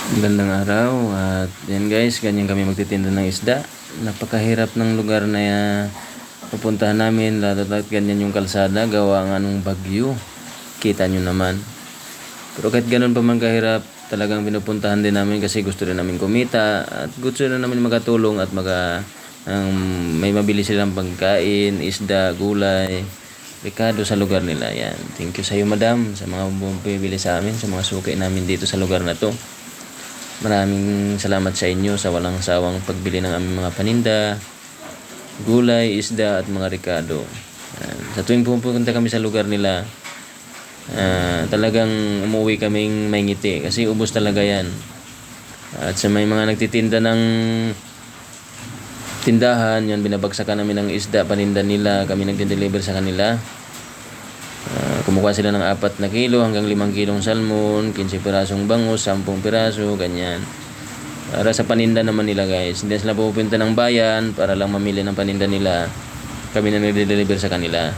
Magandang araw at yan guys, ganyan kami magtitinda ng isda. Napakahirap ng lugar na pupuntahan namin, lalo at ganyan yung kalsada, gawa nga nung bagyo. Kita nyo naman. Pero kahit ganun pa man kahirap, talagang pinupuntahan din namin kasi gusto rin namin kumita at gusto rin namin makatulong at may mabili silang pagkain, isda, gulay, Ricardo sa lugar nila. Yan. Thank you sa iyo madam, sa mga bumibili sa amin, sa mga suki namin dito sa lugar na to. Maraming salamat sa inyo sa walang sawang pagbili ng aming mga paninda, gulay, isda at mga Ricardo. Sa tuwing pupunta kami sa lugar nila, talagang umuwi kaming may ngiti kasi ubos talaga yan. At sa may mga nagtitinda ng tindahan, yan binabagsakan namin ng isda, paninda nila, kami nagde-deliver sa kanila. Kumukuha sila ng 4 na kilo hanggang 5 kilong salmon, 15 pirasong bangus, 10 piraso, ganyan. Para sa paninda naman nila guys. Hindi sila pupunta ng bayan para lang mamili ng paninda nila. Kami na nagde-deliver sa kanila.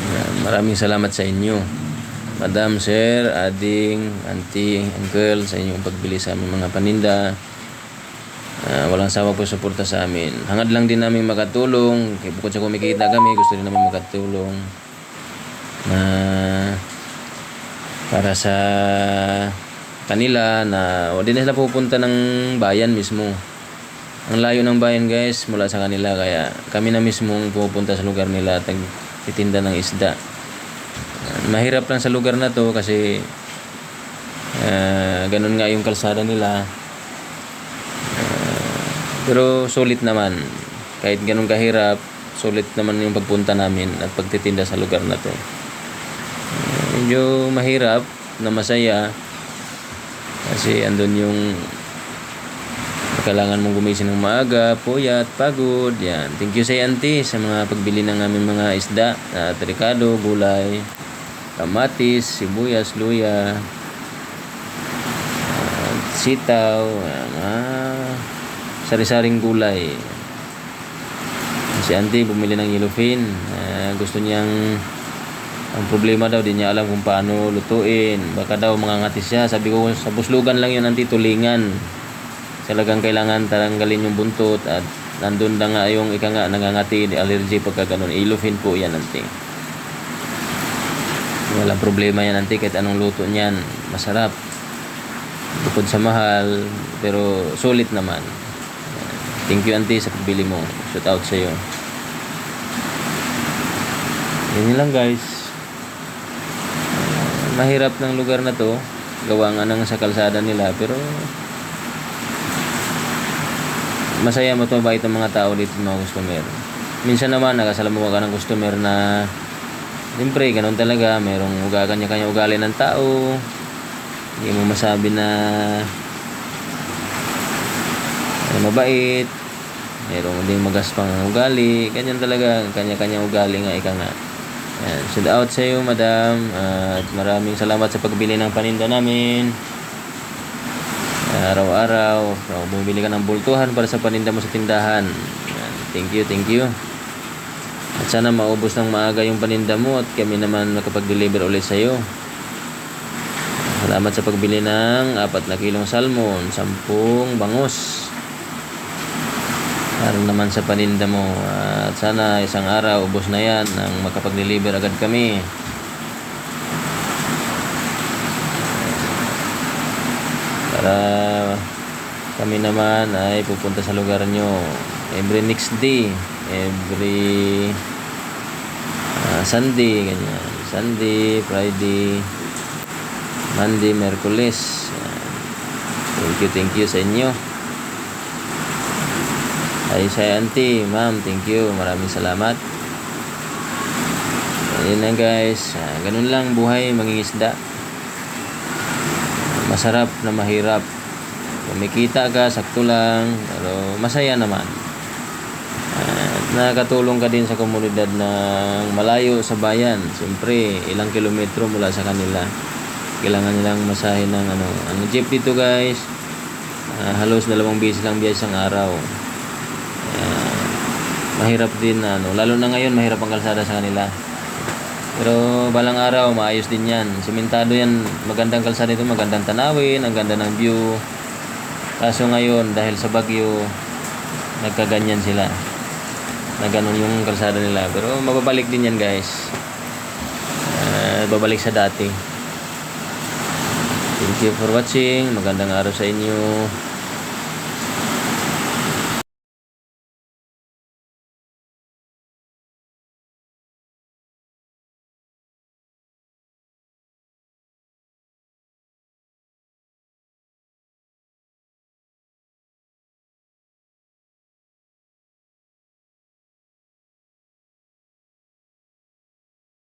Yan. Maraming salamat sa inyo. Madam, sir, ading, auntie, uncle, sa inyong pagbili sa aming mga paninda. Walang sawa po suporta sa amin. Hangad lang din namin makatulong. Bukod sa kumikita kami, gusto rin namin makatulong na para sa kanila na hindi na sila pupunta ng bayan mismo. Ang layo ng bayan guys mula sa kanila, kaya kami na mismo pupunta sa lugar nila at titinda ng isda. Mahirap lang sa lugar na to kasi ganun nga yung kalsada nila, pero sulit naman. Kahit ganun kahirap, sulit naman yung pagpunta namin at pagtitinda sa lugar na to. Medyo mahirap na masaya kasi andun yung kailangan mong gumising ng maaga, puyat, pagod. Yan. Thank you sa auntie sa mga pagbili ng aming mga isda at Ricardo, gulay, kamatis, sibuyas, luya, sitaw, sari-saring gulay. Si auntie bumili ng yellowfin. Gusto niyang, ang problema daw, di niya alam kung paano lutuin. Baka daw mangangati siya. Sabi ko, sa buslugan lang yun, auntie, tulingan. Talagang kailangan taranggalin yung buntot at nandun na nga yung nangangati, allergy pagka ganun. Yellowfin po yan, auntie. Walang problema yan, auntie, kahit anong luto niyan. Masarap. Bukod sa mahal, pero sulit naman. Thank you, auntie, sa pagbili mo. Shout out sa iyo. Yan lang guys. Mahirap ng lugar na to, gawa nga ng sa kalsada nila, pero masaya, mabait ang mga tao dito, mga customer. Minsan naman nakasalamuha ka ng customer na siyempre ganun talaga, merong kanya-kanya ugali ng tao. Hindi mo masabi na mabait, merong hindi magaspang ugali, ganyan talaga, kanya-kanya ugali nga, ika nga. Yan. Shout out sa iyo madam at maraming salamat sa pagbili ng paninda namin. Araw-araw bumibili ka ng bultuhan para sa paninda mo sa tindahan. Yan. Thank you. At sana maubos ng maaga yung paninda mo at kami naman makapag-deliver ulit sa iyo. Salamat sa pagbili ng 4 na kilong salmon, 10 bangus para naman sa paninda mo. At sana isang araw ubos na yan nang makapag-deliver agad kami. Para kami naman ay pupunta sa lugar nyo every next day, every Sunday, ganyan. Sunday, Friday, Monday, Merkulis. Thank you sa inyo. Ay sa auntie, ma'am, thank you. Maraming salamat. Ayun na guys. Ganun lang buhay mangingisda. Masarap na mahirap. Kumikita ka, sakto lang, pero masaya naman. Nakakatulong ka din sa komunidad ng malayo sa bayan. Siyempre, ilang kilometro mula sa kanila. Kailangan nilang masahin ng ang jeep dito guys. Halos 2 beses lang biyahe isang araw. Mahirap din lalo na ngayon, mahirap ang kalsada sa kanila. Pero balang araw, maayos din yan. Simentado yan, magandang kalsada ito, magandang tanawin, ang ganda ng view. Kaso ngayon, dahil sa bagyo, nagkaganyan sila. Na ganun yung kalsada nila. Pero mababalik din yan guys. Babalik sa dati. Thank you for watching. Magandang araw sa inyo.